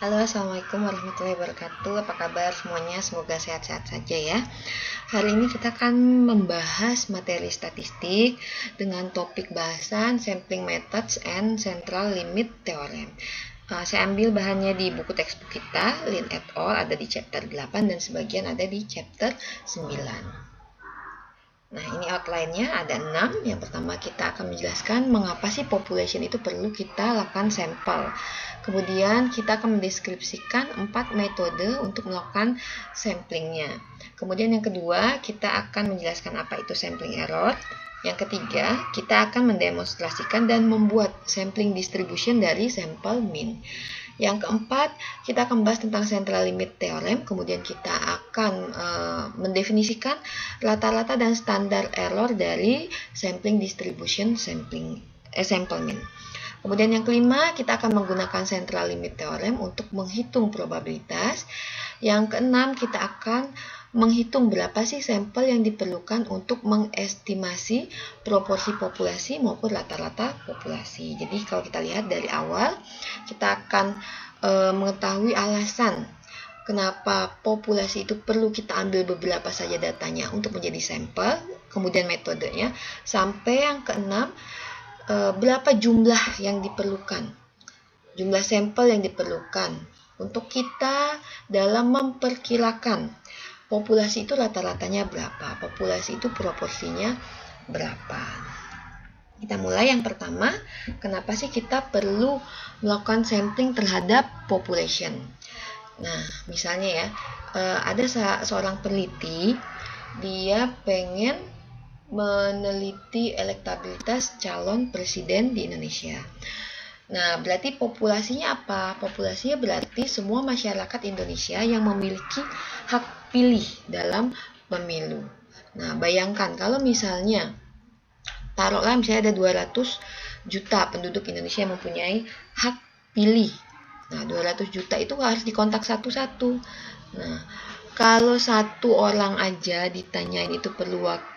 Halo, assalamualaikum warahmatullahi wabarakatuh. Apa kabar semuanya? Semoga sehat-sehat saja ya. Hari ini kita akan membahas materi statistik dengan topik bahasan sampling methods and central limit theorem. Saya ambil bahannya di buku textbook kita, Lin et al. Ada di chapter 8 dan sebagian ada di chapter 9. Nah, ini outline-nya ada 6. Yang pertama kita akan menjelaskan mengapa sih population itu perlu kita lakukan sampel. Kemudian kita akan mendeskripsikan 4 metode untuk melakukan samplingnya. Kemudian yang kedua, kita akan menjelaskan apa itu sampling error. Yang ketiga, kita akan mendemonstrasikan dan membuat sampling distribution dari sampel mean. Yang keempat, kita akan membahas tentang central limit theorem, kemudian kita akan mendefinisikan rata-rata dan standar error dari sampling distribution sample mean. Kemudian yang kelima, kita akan menggunakan central limit theorem untuk menghitung probabilitas. Yang keenam, kita akan menghitung berapa sih sampel yang diperlukan untuk mengestimasi proporsi populasi maupun rata-rata populasi. Jadi kalau kita lihat dari awal, kita akan mengetahui alasan kenapa populasi itu perlu kita ambil beberapa saja datanya untuk menjadi sampel, kemudian metodenya, sampai yang keenam, berapa jumlah yang diperlukan, jumlah sampel yang diperlukan untuk kita dalam memperkirakan populasi itu rata-ratanya berapa, populasi itu proporsinya berapa. Kita mulai yang pertama, kenapa sih kita perlu melakukan sampling terhadap population. Nah, misalnya ya, ada seorang peneliti, dia pengen meneliti elektabilitas calon presiden di Indonesia. Nah, berarti populasinya apa? Populasinya berarti semua masyarakat Indonesia yang memiliki hak pilih dalam pemilu. Nah, bayangkan kalau misalnya, taruhlah misalnya ada 200 juta penduduk Indonesia yang mempunyai hak pilih. Nah, 200 juta itu harus dikontak satu-satu. Nah, kalau satu orang aja ditanyain itu perlu waktu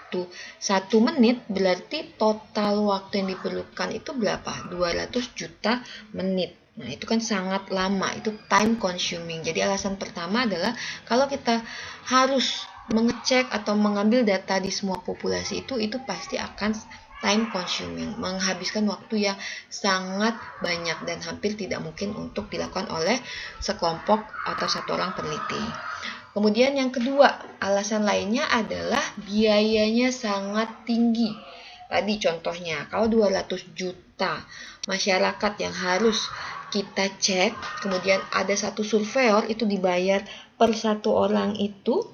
1 menit, berarti total waktu yang diperlukan itu berapa? 200 juta menit. Nah, itu kan sangat lama, itu time consuming. Jadi alasan pertama adalah kalau kita harus mengecek atau mengambil data di semua populasi itu pasti akan time consuming, menghabiskan waktu yang sangat banyak dan hampir tidak mungkin untuk dilakukan oleh sekelompok atau satu orang peneliti. Kemudian yang kedua, alasan lainnya adalah biayanya sangat tinggi. Tadi contohnya, kalau 200 juta masyarakat yang harus kita cek, kemudian ada satu surveyor itu dibayar per satu orang itu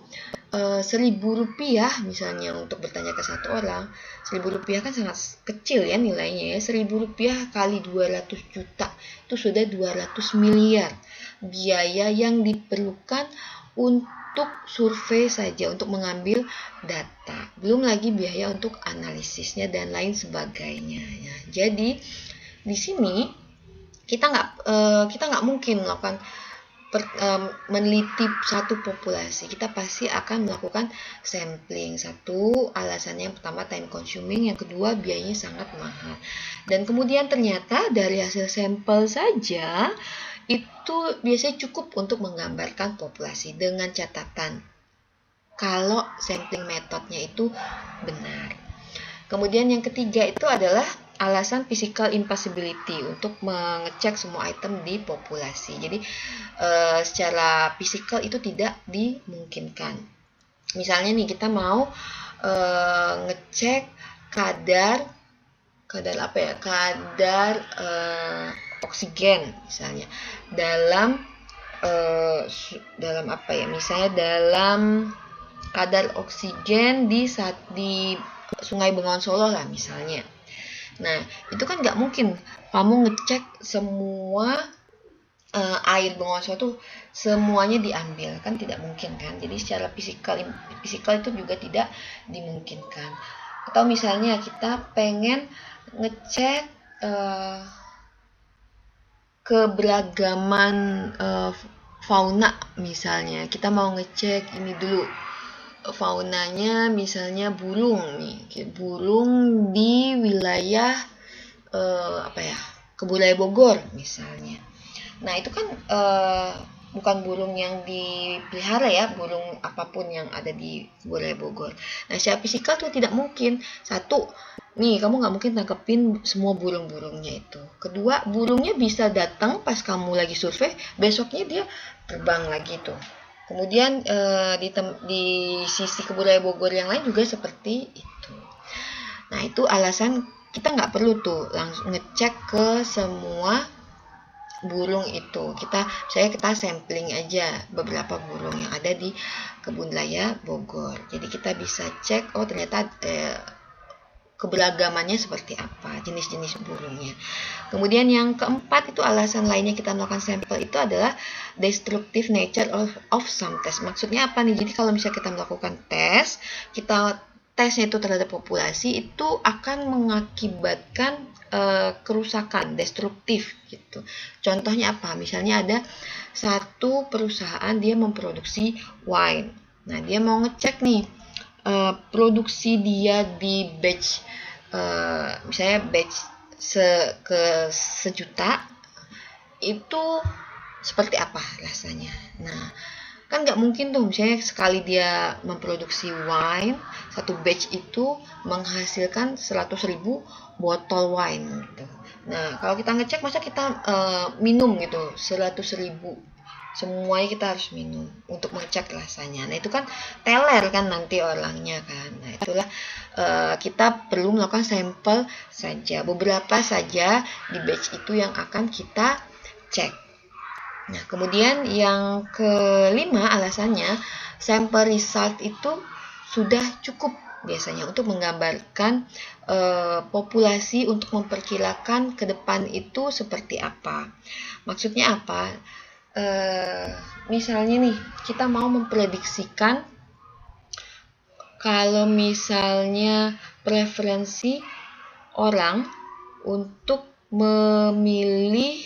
Rp1.000 misalnya untuk bertanya ke satu orang. Rp1.000 kan sangat kecil ya nilainya ya. Rp1.000 kali 200 juta itu sudah 200 miliar biaya yang diperlukan untuk survei saja, untuk mengambil data. Belum lagi biaya untuk analisisnya dan lain sebagainya. Ya. Jadi di sini kita nggak mungkin melakukan meneliti satu populasi. Kita pasti akan melakukan sampling. Satu, alasannya yang pertama time consuming, yang kedua biayanya sangat mahal. Dan kemudian ternyata dari hasil sampel saja itu biasanya cukup untuk menggambarkan populasi, dengan catatan kalau sampling metodenya itu benar. Kemudian yang ketiga itu adalah alasan physical impossibility, untuk mengecek semua item di populasi. Jadi secara fisikal itu tidak dimungkinkan. Misalnya nih kita mau ngecek kadar apa ya? Kadar oksigen misalnya dalam apa ya? Misalnya dalam kadar oksigen di Sungai Bengawan Solo lah misalnya. Nah, itu kan nggak mungkin kamu ngecek semua air Bengawan Solo tuh semuanya diambil, kan tidak mungkin kan. Jadi secara fisikal itu juga tidak dimungkinkan. Atau misalnya kita pengen ngecek keberagaman fauna misalnya. Kita mau ngecek ini dulu, faunanya misalnya burung nih, burung di wilayah Kebun Raya Bogor misalnya. Nah, itu kan bukan burung yang dipelihara ya, burung apapun yang ada di Wilayah Bogor. Nah, secara fisikal tuh tidak mungkin. Satu, nih kamu nggak mungkin tangkepin semua burung-burungnya itu. Kedua, burungnya bisa datang pas kamu lagi survei, besoknya dia terbang lagi tuh. Kemudian di sisi kebudayaan Bogor yang lain juga seperti itu. Nah, itu alasan kita nggak perlu tuh langsung ngecek ke semua burung itu. Kita sampling aja beberapa burung yang ada di kebun raya Bogor. Jadi kita bisa cek, oh ternyata keberagamannya seperti apa, jenis-jenis burungnya. Kemudian yang keempat itu alasan lainnya kita melakukan sampel itu adalah destructive nature of some test. Maksudnya apa nih? Jadi kalau misalnya kita melakukan tes, tesnya itu terhadap populasi itu akan mengakibatkan kerusakan, destruktif gitu. Contohnya apa? Misalnya ada satu perusahaan dia memproduksi wine. Nah, dia mau ngecek nih produksi dia di batch misalnya batch sejuta itu seperti apa rasanya. Nah, kan nggak mungkin tuh misalnya sekali dia memproduksi wine, satu batch itu menghasilkan 100.000 botol wine gitu. Nah, kalau kita ngecek masa kita minum gitu 100.000, semuanya kita harus minum untuk mengecek rasanya. Nah, itu kan teler kan nanti orangnya kan. Nah, itulah kita perlu melakukan sampel saja, beberapa saja di batch itu yang akan kita cek. Nah, kemudian yang kelima alasannya, sampel result itu sudah cukup biasanya untuk menggambarkan populasi untuk memperkirakan ke depan itu seperti apa. Maksudnya apa? Misalnya nih, kita mau memprediksikan kalau misalnya preferensi orang untuk memilih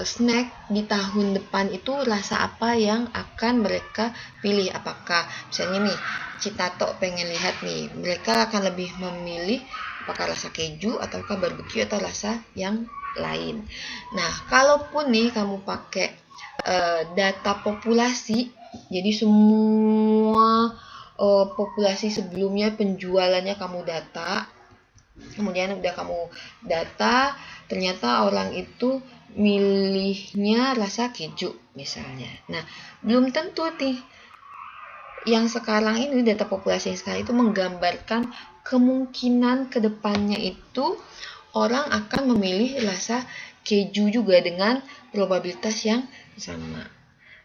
snack di tahun depan itu rasa apa yang akan mereka pilih. Apakah misalnya nih Citato pengen lihat nih, mereka akan lebih memilih apakah rasa keju ataukah barbecue atau rasa yang lain. Nah, kalaupun nih kamu pakai data populasi, jadi semua populasi sebelumnya penjualannya kamu data, kemudian udah kamu data, ternyata orang itu milihnya rasa keju misalnya. Nah, belum tentu nih yang sekarang ini, data populasi yang sekarang itu menggambarkan kemungkinan kedepannya itu orang akan memilih rasa keju juga dengan probabilitas yang sama.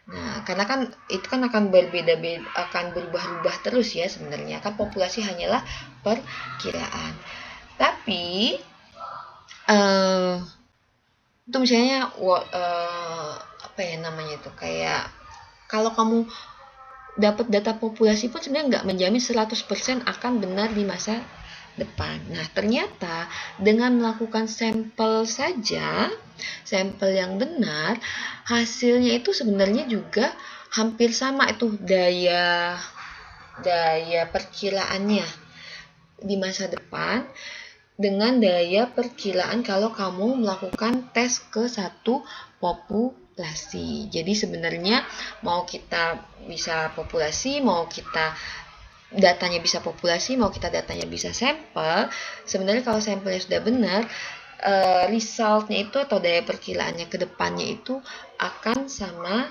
Nah, karena kan itu kan akan berbeda-beda, akan berubah-ubah terus ya sebenarnya. Kan populasi hanyalah perkiraan. Tapi itu misalnya apa ya namanya itu, kayak kalau kamu dapat data populasi pun sebenarnya nggak menjamin 100% akan benar di masa depan. Nah, ternyata dengan melakukan sampel saja, sampel yang benar, hasilnya itu sebenarnya juga hampir sama itu daya perkiraannya di masa depan dengan daya perkiraan kalau kamu melakukan tes ke satu populasi. Jadi sebenarnya mau kita bisa populasi, mau kita datanya bisa populasi, mau kita datanya bisa sampel, sebenarnya kalau sampelnya sudah benar, resultnya itu atau daya perkiraannya ke depannya itu akan sama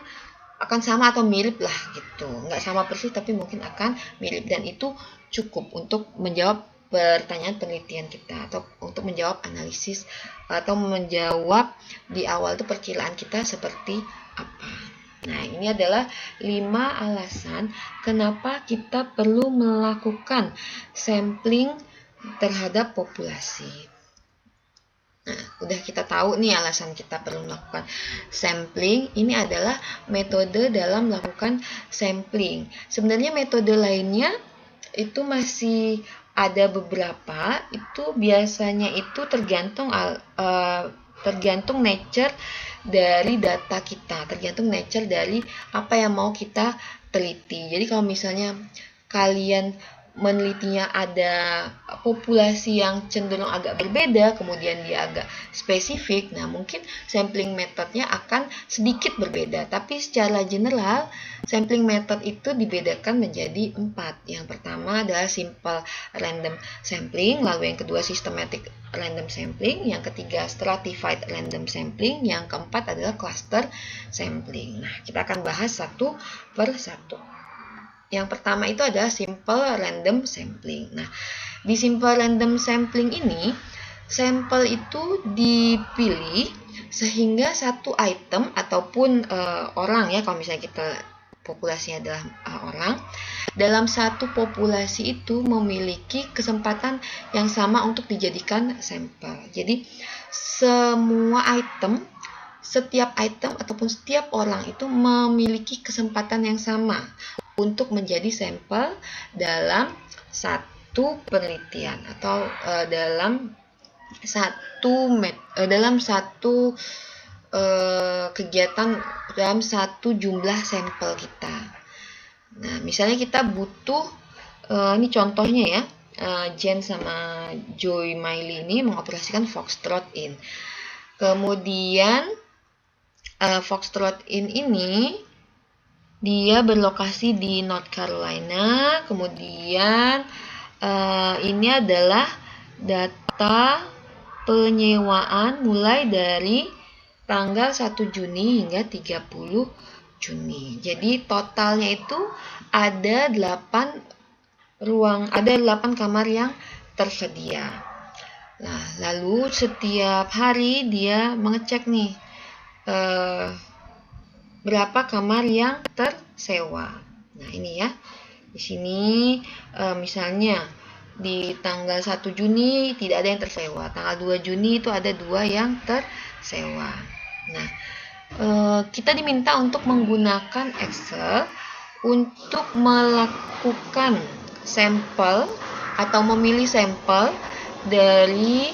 atau mirip lah gitu. Nggak sama persis tapi mungkin akan mirip, dan itu cukup untuk menjawab pertanyaan penelitian kita atau untuk menjawab analisis atau menjawab di awal itu perkiraan kita seperti apa. Nah, ini adalah 5 alasan kenapa kita perlu melakukan sampling terhadap populasi. Nah, udah kita tahu nih alasan kita perlu melakukan sampling. Ini adalah metode dalam melakukan sampling. Sebenarnya metode lainnya itu masih ada beberapa, itu biasanya itu tergantung nature dari data kita, tergantung nature dari apa yang mau kita teliti. Jadi kalau misalnya kalian menelitinya ada populasi yang cenderung agak berbeda, kemudian dia agak spesifik, nah mungkin sampling metodnya akan sedikit berbeda. Tapi secara general, sampling method itu dibedakan menjadi 4. Yang pertama adalah simple random sampling, lalu yang kedua systematic random sampling, yang ketiga stratified random sampling, yang keempat adalah cluster sampling. Nah, kita akan bahas satu per satu. Yang pertama itu adalah simple random sampling. Nah, di simple random sampling ini, sampel itu dipilih sehingga satu item ataupun orang ya, kalau misalnya kita populasinya adalah orang, dalam satu populasi itu memiliki kesempatan yang sama untuk dijadikan sampel. Jadi, setiap item ataupun setiap orang itu memiliki kesempatan yang sama untuk menjadi sampel dalam satu penelitian atau dalam satu kegiatan, dalam satu jumlah sampel kita. Nah, misalnya kita butuh, ini contohnya ya, Jen sama Joy Miley ini mengoperasikan Foxtrot in. Kemudian Foxtrot in ini dia berlokasi di North Carolina. Kemudian ini adalah data penyewaan mulai dari tanggal 1 Juni hingga 30 Juni. Jadi totalnya itu ada 8 kamar yang tersedia. Nah, lalu setiap hari dia mengecek nih berapa kamar yang tersewa. Nah, ini ya. Di sini misalnya di tanggal 1 Juni tidak ada yang tersewa. Tanggal 2 Juni itu ada 2 yang tersewa. Nah, kita diminta untuk menggunakan Excel untuk melakukan sampel atau memilih sampel dari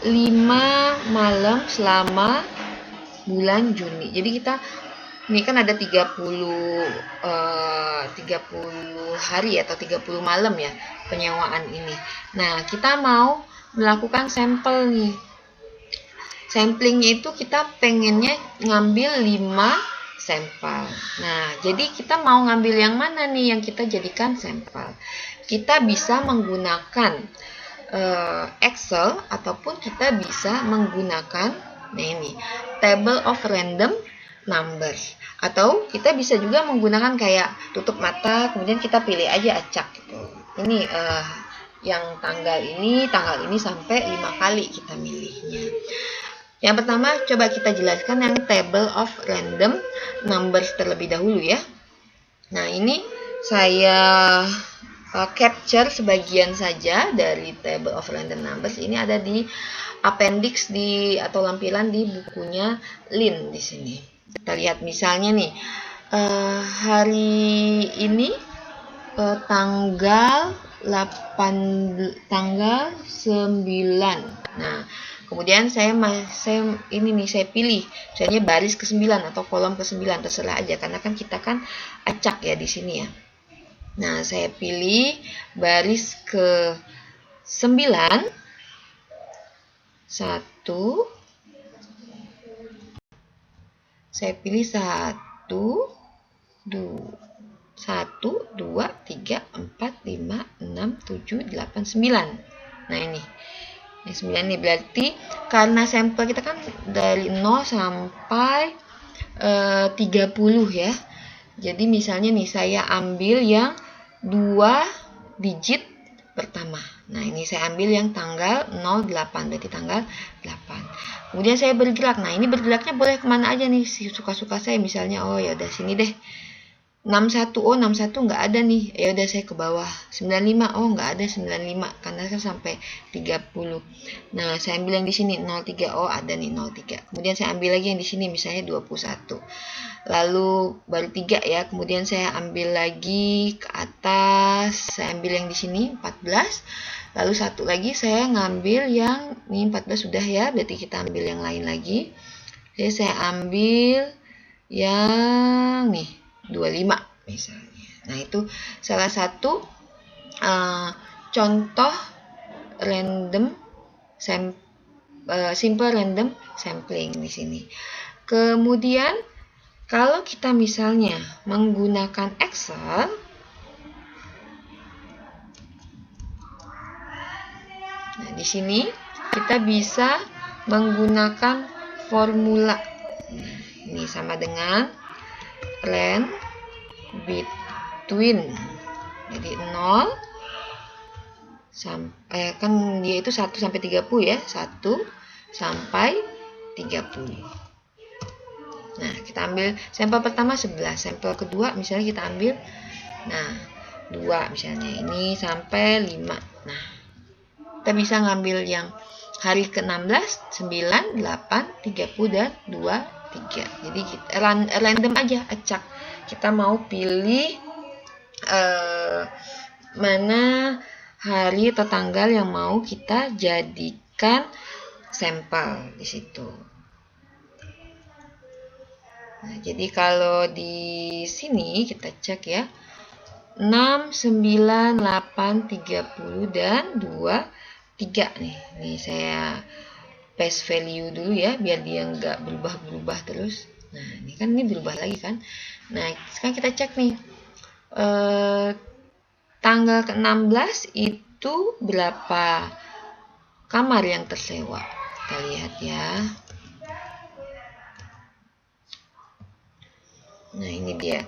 5 malam selama bulan Juni. Jadi ini kan ada 30 hari atau 30 malam ya penyewaan ini. Nah, kita mau melakukan sampel nih. Samplingnya itu kita pengennya ngambil 5 sampel. Nah, jadi kita mau ngambil yang mana nih yang kita jadikan sampel? Kita bisa menggunakan Excel ataupun kita bisa menggunakan table of random numbers, atau kita bisa juga menggunakan kayak tutup mata kemudian kita pilih aja acak gitu. Ini yang tanggal ini sampai 5 kali kita milihnya. Yang pertama coba kita jelaskan yang table of random numbers terlebih dahulu ya. Nah, ini saya capture sebagian saja dari table of random numbers. Ini ada di appendix atau lampiran di bukunya Lin di sini. Kita lihat misalnya nih, hari ini tanggal 9. Nah, kemudian saya pilih misalnya baris ke-9 atau kolom ke-9, terserah aja karena kan kita kan acak ya di sini ya. Nah, saya pilih baris ke-9, 1, saya pilih 1, 2, 3, 4, 5, 6, 7, 8, 9. Nah, ini yang 9 nih, berarti karena sampel kita kan dari 0 sampai 30 ya. Jadi misalnya nih saya ambil yang 2 digit pertama. Nah, ini saya ambil yang tanggal 08, berarti tanggal 8. Kemudian saya bergerak. Nah, ini bergeraknya boleh kemana aja nih, suka-suka saya. Misalnya, oh ya udah sini deh. 61, oh 61 nggak ada nih. Ya udah saya ke bawah. 95, oh nggak ada 95 karena kan sampai 30. Nah, saya ambil yang di sini 03, oh ada nih 03. Kemudian saya ambil lagi yang di sini misalnya 21. Lalu baru 3 ya. Kemudian saya ambil lagi ke atas, saya ambil yang di sini 14. Lalu satu lagi saya ngambil yang ini 14 sudah ya, berarti kita ambil yang lain lagi. Jadi saya ambil yang nih 25 misalnya. Nah, itu salah satu contoh random simple random sampling di sini. Kemudian kalau kita misalnya menggunakan Excel, nah di sini kita bisa menggunakan formula. Nah, ini sama dengan range between. Jadi 0 sampai kan dia itu 1 sampai 30 ya. 1 sampai 30. Nah, kita ambil sampel pertama 11, sampel kedua misalnya kita ambil 2 misalnya, ini sampai 5. Nah, kita bisa ngambil yang hari ke-16, 9, 8, 30 dan 23. Jadi kita random aja, acak. Kita mau pilih mana hari atau tanggal yang mau kita jadikan sampel di situ. Nah, jadi kalau di sini kita cek ya, 6, 9, 8, 30 dan 23 nih. Nih saya paste value dulu ya, biar dia nggak berubah-berubah terus. Nah, ini kan ini berubah lagi kan. Nah, sekarang kita cek nih. Tanggal ke-16 itu berapa kamar yang tersewa? Kita lihat ya. Nah, ini dia.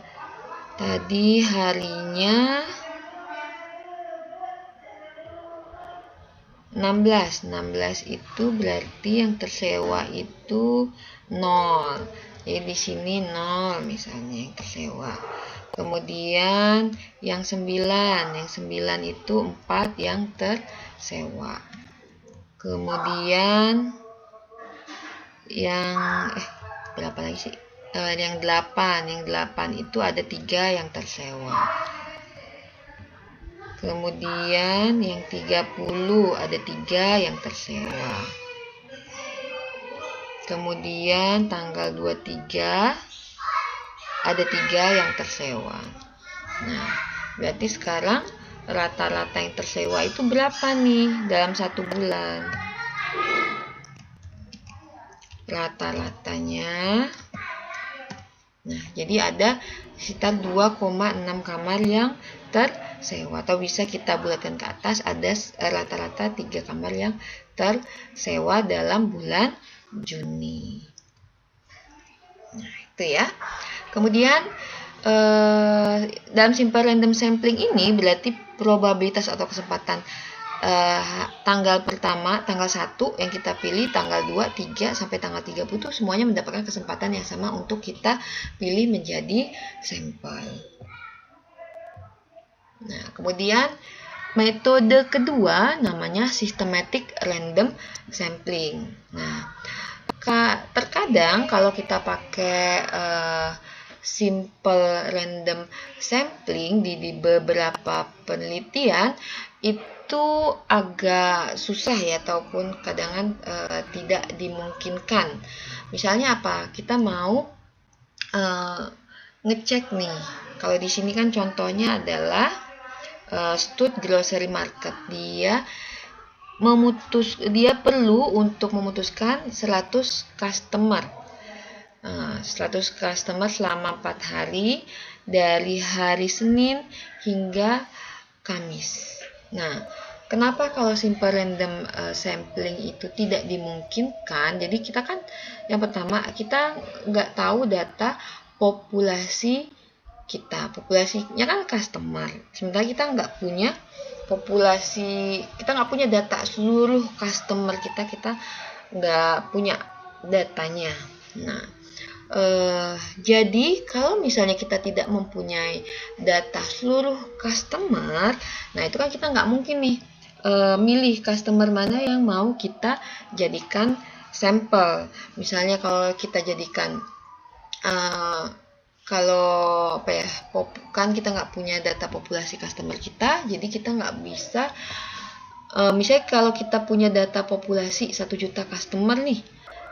Tadi harinya 16 itu berarti yang tersewa itu 0. Jadi di sini 0 misalnya yang tersewa. Kemudian yang 9 itu 4 yang tersewa. Kemudian yang berapa lagi sih? Yang 8 itu ada 3 yang tersewa. Kemudian yang 30 ada 3 yang tersewa. Kemudian tanggal 23 ada 3 yang tersewa. Nah, berarti sekarang rata-rata yang tersewa itu berapa nih dalam 1 bulan? Rata-ratanya, nah jadi ada sekitar 2,6 kamar yang tersewa, atau bisa kita bulatkan ke atas, ada rata-rata 3 kamar yang tersewa dalam bulan Juni. Nah, itu ya. Kemudian dalam simple random sampling ini berarti probabilitas atau kesempatan tanggal pertama, tanggal 1 yang kita pilih, tanggal 2, 3 sampai tanggal 30 itu semuanya mendapatkan kesempatan yang sama untuk kita pilih menjadi sampel. Nah, kemudian metode kedua namanya systematic random sampling. Nah, terkadang kalau kita pakai simple random sampling di beberapa penelitian itu agak susah ya, ataupun kadang tidak dimungkinkan. Misalnya apa? Kita mau ngecek nih. Kalau di sini kan contohnya adalah Stud Grocery Market. Dia perlu untuk memutuskan 100 customer. 100 customer selama 4 hari dari hari Senin hingga Kamis. Nah, kenapa kalau simple random sampling itu tidak dimungkinkan? Jadi kita kan yang pertama kita nggak tahu data populasi kita, populasinya kan customer. Sementara kita nggak punya populasi, kita nggak punya data seluruh customer kita nggak punya datanya. Nah, jadi kalau misalnya kita tidak mempunyai data seluruh customer, nah itu kan kita nggak mungkin nih milih customer mana yang mau kita jadikan sampel. Misalnya kalau kita jadikan kalau kan kita nggak punya data populasi customer kita, jadi kita nggak bisa misalnya kalau kita punya data populasi 1 juta customer nih,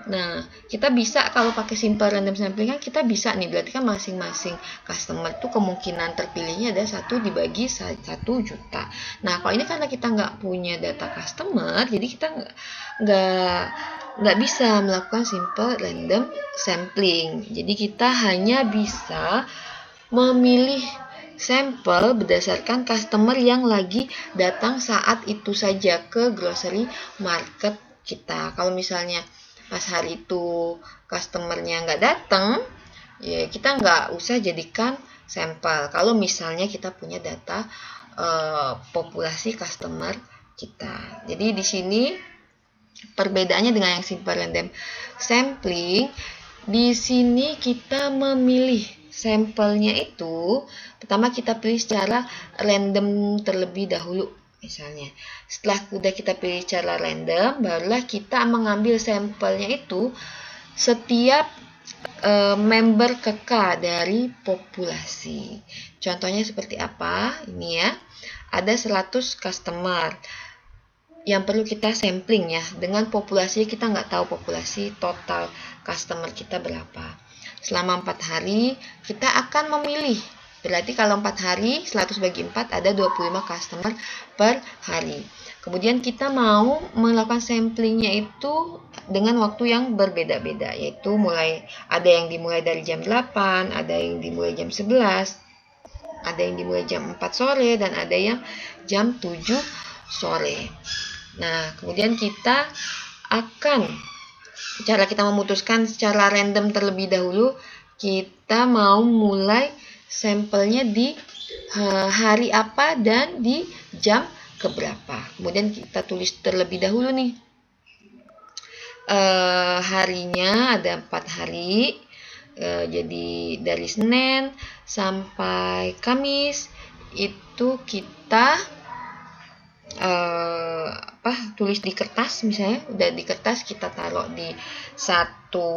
Nah, kita bisa kalau pakai simple random sampling kan kita bisa nih, berarti kan masing-masing customer tuh kemungkinan terpilihnya ada 1 dibagi 1 juta. Nah, kalau ini karena kita nggak punya data customer, jadi kita nggak bisa melakukan simple random sampling. Jadi kita hanya bisa memilih sampel berdasarkan customer yang lagi datang saat itu saja ke grocery market kita. Kalau misalnya pas hari itu customernya nggak datang, ya kita nggak usah jadikan sampel. Kalau misalnya kita punya data populasi customer kita. Jadi di sini perbedaannya dengan yang simple random sampling, di sini kita memilih sampelnya itu, pertama kita pilih secara random terlebih dahulu. Misalnya, setelah sudah kita pilih secara random, barulah kita mengambil sampelnya itu setiap member KK dari populasi. Contohnya seperti apa? Ini ya, ada 100 customer yang perlu kita sampling ya. Dengan populasi kita nggak tahu populasi total customer kita berapa. Selama 4 hari kita akan memilih. Berarti kalau 4 hari 100 bagi 4 ada 25 customer per hari. Kemudian kita mau melakukan samplingnya itu dengan waktu yang berbeda-beda, yaitu ada yang dimulai dari jam 8, ada yang dimulai jam 11, ada yang dimulai jam 4 sore, dan ada yang jam 7 sore. Nah, kemudian kita akan, cara kita memutuskan secara random terlebih dahulu, kita mau mulai sampelnya di hari apa dan di jam keberapa. Kemudian kita tulis terlebih dahulu nih. Harinya ada 4 hari. Jadi dari Senin sampai Kamis itu kita tulis di kertas, misalnya udah di kertas kita taruh di satu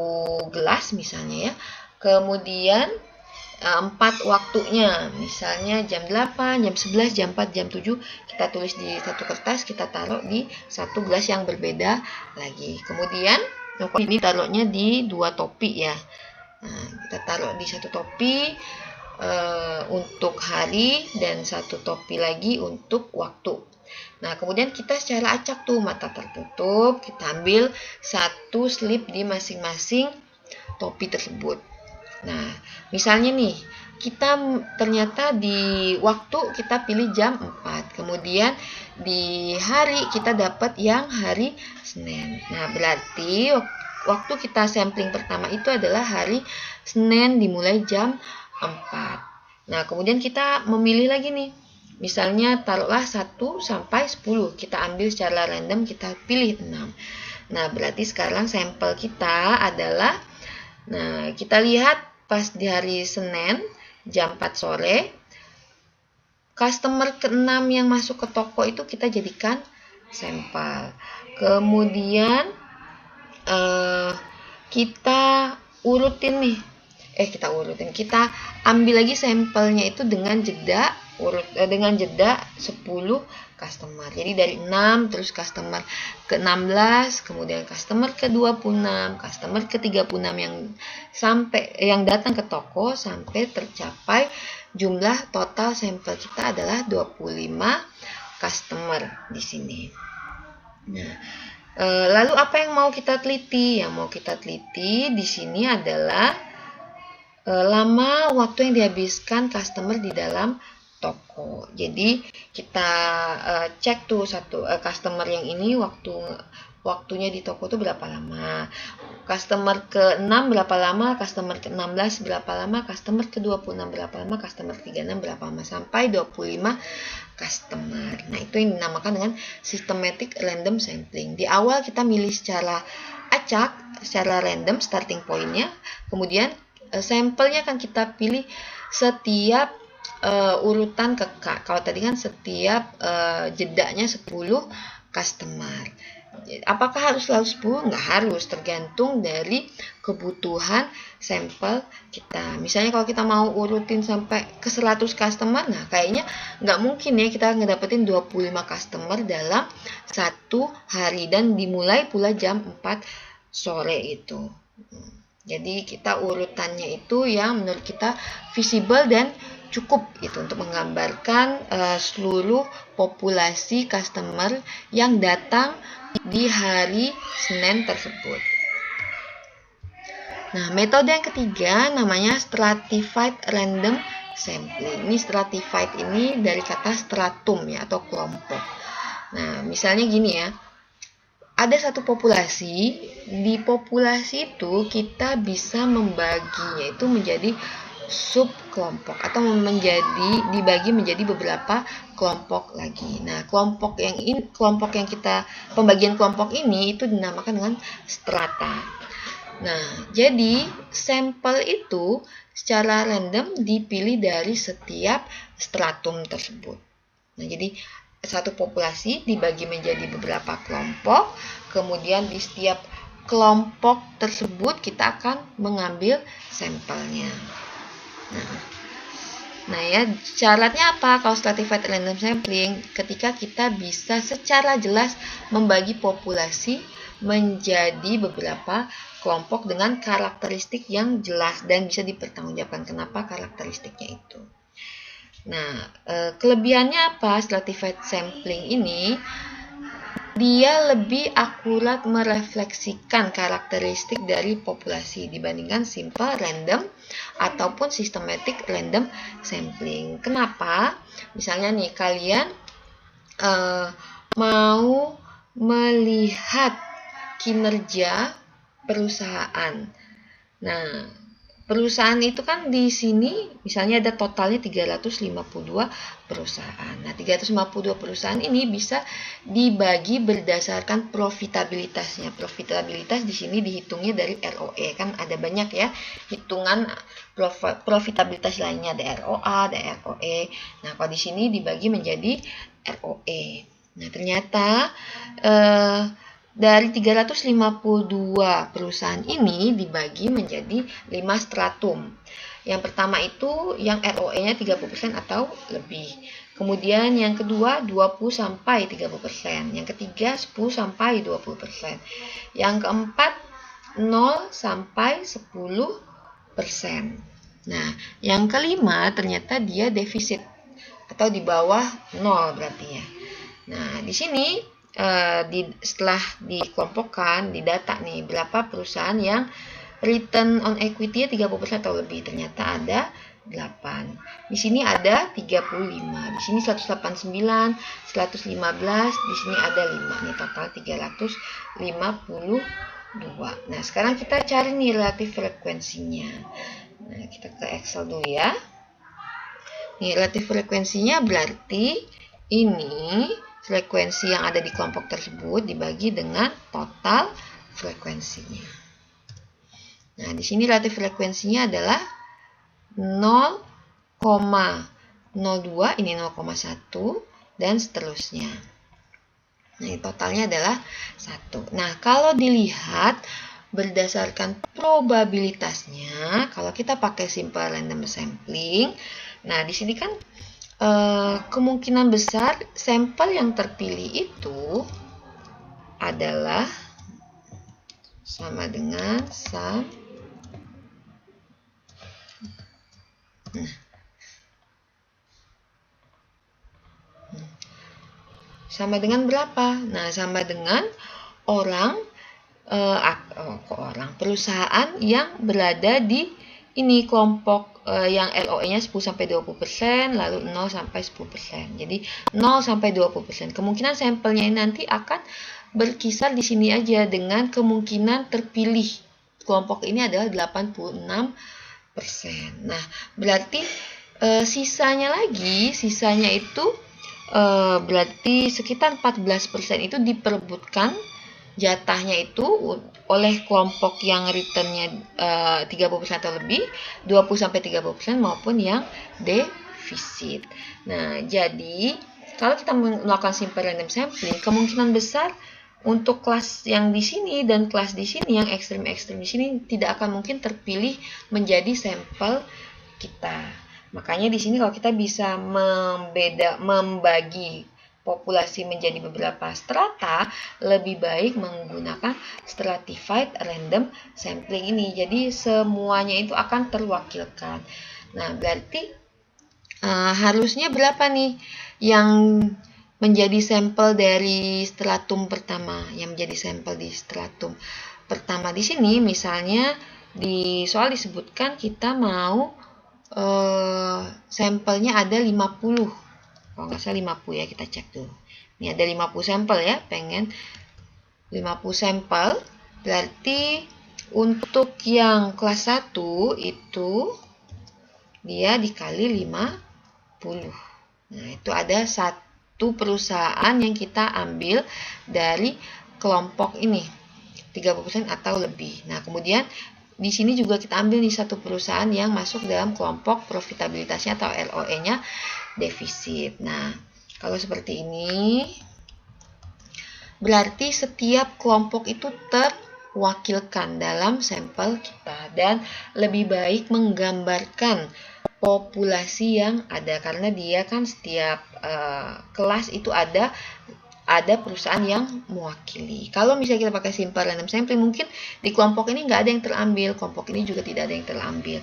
gelas misalnya ya. Kemudian 4 waktunya, misalnya jam 8, jam 11, jam 4, jam 7 kita tulis di satu kertas, kita taruh di satu gelas yang berbeda lagi. Kemudian ini taruhnya di 2 topi ya. Nah, kita taruh di satu topi untuk hari dan satu topi lagi untuk waktu. Nah, kemudian kita secara acak tuh, mata tertutup, kita ambil satu slip di masing-masing topi tersebut. Nah, misalnya nih, kita ternyata di waktu kita pilih jam 4, kemudian di hari kita dapat yang hari Senin. Nah, berarti waktu kita sampling pertama itu adalah hari Senin dimulai jam 4. Nah, kemudian kita memilih lagi nih. Misalnya taruhlah 1 sampai 10. Kita ambil secara random, kita pilih 6. Nah, berarti sekarang sampel kita adalah, nah, kita lihat pas di hari Senin jam 4 sore, customer ke-6 yang masuk ke toko itu kita jadikan sampel. Kemudian kita urutin nih. Kita ambil lagi sampelnya itu dengan jeda 10 customer. Jadi dari 6 terus customer ke-16, kemudian customer ke-26, customer ke-36 yang datang ke toko sampai tercapai jumlah total sampel kita adalah 25 customer di sini. Nah, lalu apa yang mau kita teliti? Yang mau kita teliti di sini adalah lama waktu yang dihabiskan customer di dalam toko. Jadi kita cek tuh satu customer yang ini waktunya di toko tuh berapa lama. Customer ke-6 berapa lama, customer ke-16 berapa lama, customer ke-26 berapa lama, customer ke-36 berapa lama, sampai 25 customer. Nah, itu yang dinamakan dengan systematic random sampling. Di awal kita milih secara acak, secara random starting point-nya, kemudian sampelnya akan kita pilih setiap urutan KK. Kalau tadi kan setiap jedanya 10 customer. Apakah harus selalu 10? Nggak harus, tergantung dari kebutuhan sampel kita. Misalnya kalau kita mau urutin sampai ke 100 customer, nah kayaknya nggak mungkin ya kita ngedapetin 25 customer dalam satu hari, dan dimulai pula jam 4 sore itu. Jadi kita urutannya itu yang menurut kita visible dan cukup itu untuk menggambarkan seluruh populasi customer yang datang di hari Senin tersebut. Nah, metode yang ketiga namanya stratified random sampling. Ini stratified ini dari kata stratum ya atau kelompok. Nah, misalnya gini ya. Ada satu populasi, di populasi itu kita bisa membaginya itu menjadi sub kelompok atau dibagi menjadi beberapa kelompok lagi. Nah, pembagian kelompok ini itu dinamakan dengan strata. Nah, jadi sampel itu secara random dipilih dari setiap stratum tersebut. Nah, jadi satu populasi dibagi menjadi beberapa kelompok, kemudian di setiap kelompok tersebut kita akan mengambil sampelnya. Nah ya, syaratnya apa kalau stratified random sampling? Ketika kita bisa secara jelas membagi populasi menjadi beberapa kelompok dengan karakteristik yang jelas dan bisa dipertanggungjawabkan kenapa karakteristiknya itu. Nah, kelebihannya apa? Stratified sampling ini dia lebih akurat merefleksikan karakteristik dari populasi dibandingkan simple random ataupun systematic random sampling. Kenapa? Misalnya nih kalian mau melihat kinerja perusahaan. Nah, perusahaan itu kan di sini misalnya ada totalnya 352 perusahaan. Nah, 352 perusahaan ini bisa dibagi berdasarkan profitabilitasnya. Profitabilitas di sini dihitungnya dari ROE. Kan ada banyak ya hitungan profitabilitas lainnya, ada ROA, ada ROE. Nah, kalau di sini dibagi menjadi ROE. Nah, ternyata dari 352 perusahaan ini dibagi menjadi 5 stratum. Yang pertama itu yang ROE-nya 30% atau lebih. Kemudian yang kedua 20 sampai 30%. Yang ketiga 10 sampai 20%. Yang keempat 0 sampai 10%. Nah, yang kelima ternyata dia defisit atau di bawah 0 berarti ya. Nah, di sini setelah dikelompokkan di data nih berapa perusahaan yang return on equity-nya 30% atau lebih, ternyata ada 8. Di sini ada 35, di sini 189, 115, di sini ada 5. Nih total 352. Nah, sekarang kita cari nih relatif frekuensinya. Nah, kita ke Excel dulu ya. Nih, relatif frekuensinya berarti ini frekuensi yang ada di kelompok tersebut dibagi dengan total frekuensinya. Nah, di sini relatif frekuensinya adalah 0,02, ini 0,1 dan seterusnya. Nah, totalnya adalah 1. Nah, kalau dilihat berdasarkan probabilitasnya, kalau kita pakai simple random sampling, nah di sini kan kemungkinan besar sampel yang terpilih itu adalah sama dengan sama dengan berapa? Nah, sama dengan perusahaan yang berada di ini kelompok yang ROE-nya 10-20%, lalu 0-10%. Jadi 0-20%. Kemungkinan sampelnya ini nanti akan berkisar di sini aja dengan kemungkinan terpilih kelompok ini adalah 86%. Nah, berarti sisanya itu berarti sekitar 14% itu diperebutkan jatahnya itu oleh kelompok yang returnnya 30% atau lebih, 20-30% maupun yang defisit. Nah, jadi kalau kita melakukan simple random sampling, kemungkinan besar untuk kelas yang di sini dan kelas di sini yang ekstrim-ekstrim di sini tidak akan mungkin terpilih menjadi sampel kita. Makanya di sini kalau kita bisa membagi populasi menjadi beberapa strata, lebih baik menggunakan stratified random sampling ini. Jadi semuanya itu akan terwakilkan. Nah, berarti harusnya berapa nih yang menjadi sampel dari stratum pertama, yang menjadi sampel di stratum pertama di sini. Misalnya di soal disebutkan kita mau sampelnya ada 50. Kalau nggak salah 50 ya, kita cek dulu. Ini ada 50 sampel ya, pengen 50 sampel. Berarti untuk yang kelas 1 itu dia dikali 50. Nah, itu ada satu perusahaan yang kita ambil dari kelompok ini, 30% atau lebih. Nah, kemudian di sini juga kita ambil nih satu perusahaan yang masuk dalam kelompok profitabilitasnya atau ROE-nya defisit. Nah, kalau seperti ini, berarti setiap kelompok itu terwakilkan dalam sampel kita, dan lebih baik menggambarkan populasi yang ada, karena dia kan setiap kelas itu ada perusahaan yang mewakili. Kalau misalnya kita pakai simple random sampling, mungkin di kelompok ini nggak ada yang terambil, kelompok ini juga tidak ada yang terambil.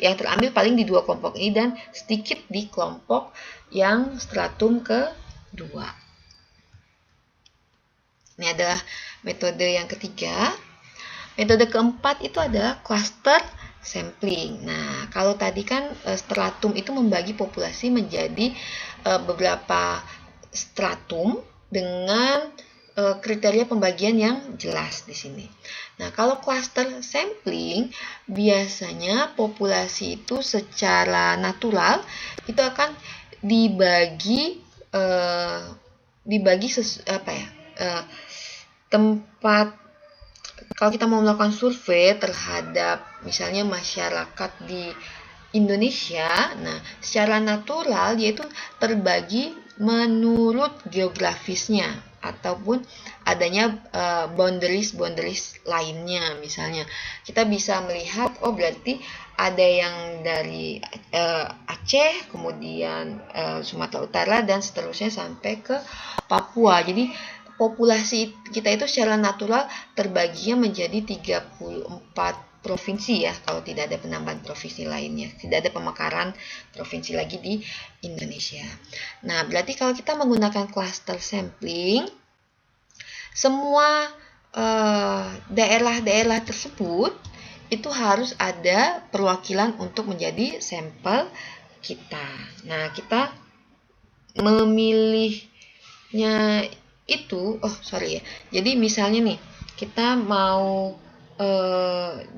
Yang terambil paling di dua kelompok ini dan sedikit di kelompok yang stratum kedua. Ini adalah metode yang ketiga. Metode keempat itu adalah cluster sampling. Nah, kalau tadi kan stratum itu membagi populasi menjadi beberapa stratum dengan kriteria pembagian yang jelas di sini. Nah, kalau cluster sampling, biasanya populasi itu secara natural itu akan dibagi tempat. Kalau kita mau melakukan survei terhadap misalnya masyarakat di Indonesia, nah secara natural dia itu terbagi menurut geografisnya ataupun adanya boundaries lainnya. Misalnya kita bisa melihat, oh berarti ada yang dari Aceh, kemudian Sumatera Utara dan seterusnya sampai ke Papua. Jadi populasi kita itu secara natural terbaginya menjadi 34 provinsi ya, kalau tidak ada penambahan provinsi lainnya, tidak ada pemekaran provinsi lagi di Indonesia. Nah, berarti kalau kita menggunakan cluster sampling, semua daerah-daerah tersebut itu harus ada perwakilan untuk menjadi sampel kita. Nah, kita memilihnya itu, jadi misalnya nih, kita mau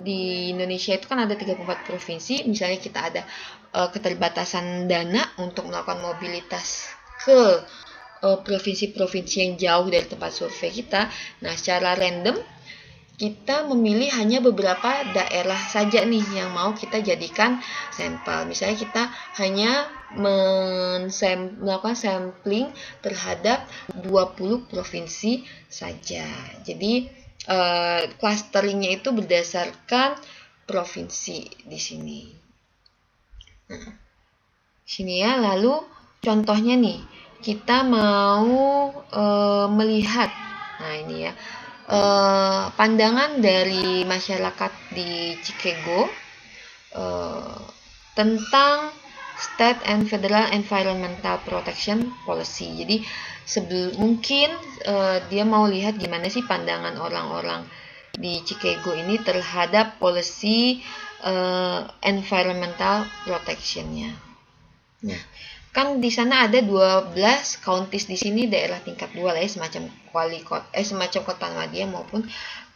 di Indonesia itu kan ada 34 provinsi, misalnya kita ada keterbatasan dana untuk melakukan mobilitas ke provinsi-provinsi yang jauh dari tempat survei kita. Nah, secara random kita memilih hanya beberapa daerah saja nih yang mau kita jadikan sampel. Misalnya kita hanya melakukan sampling terhadap 20 provinsi saja. Jadi clusteringnya itu berdasarkan provinsi di sini. Nah, sini ya. Lalu contohnya nih, kita mau melihat, nah ini ya, pandangan dari masyarakat di Chicago tentang State and Federal Environmental Protection Policy. Jadi mungkin dia mau lihat gimana sih pandangan orang-orang di Chicago ini terhadap policy environmental protection-nya. Nah, kan di sana ada 12 counties di sini, daerah tingkat 2 lah ya, semacam kota madya maupun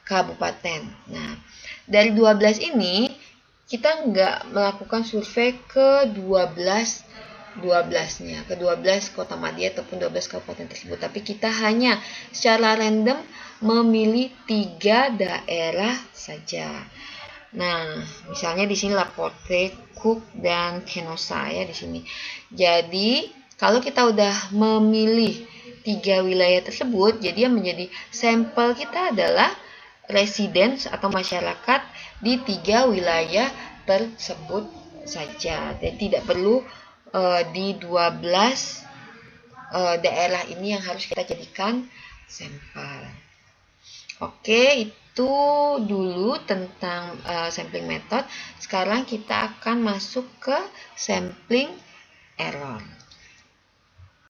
kabupaten. Nah, dari 12 ini kita nggak melakukan survei ke 12-nya, ke 12 kota madya ataupun 12 kabupaten tersebut, tapi kita hanya secara random memilih 3 daerah saja. Nah, misalnya di sini Laporte, Cook, dan Kenosha ya di sini. Jadi, kalau kita udah memilih 3 wilayah tersebut, jadi yang menjadi sampel kita adalah residents atau masyarakat di 3 wilayah tersebut saja. Dan tidak perlu di 12 daerah ini yang harus kita jadikan sampel. Oke, itu dulu tentang sampling method. Sekarang kita akan masuk ke sampling error.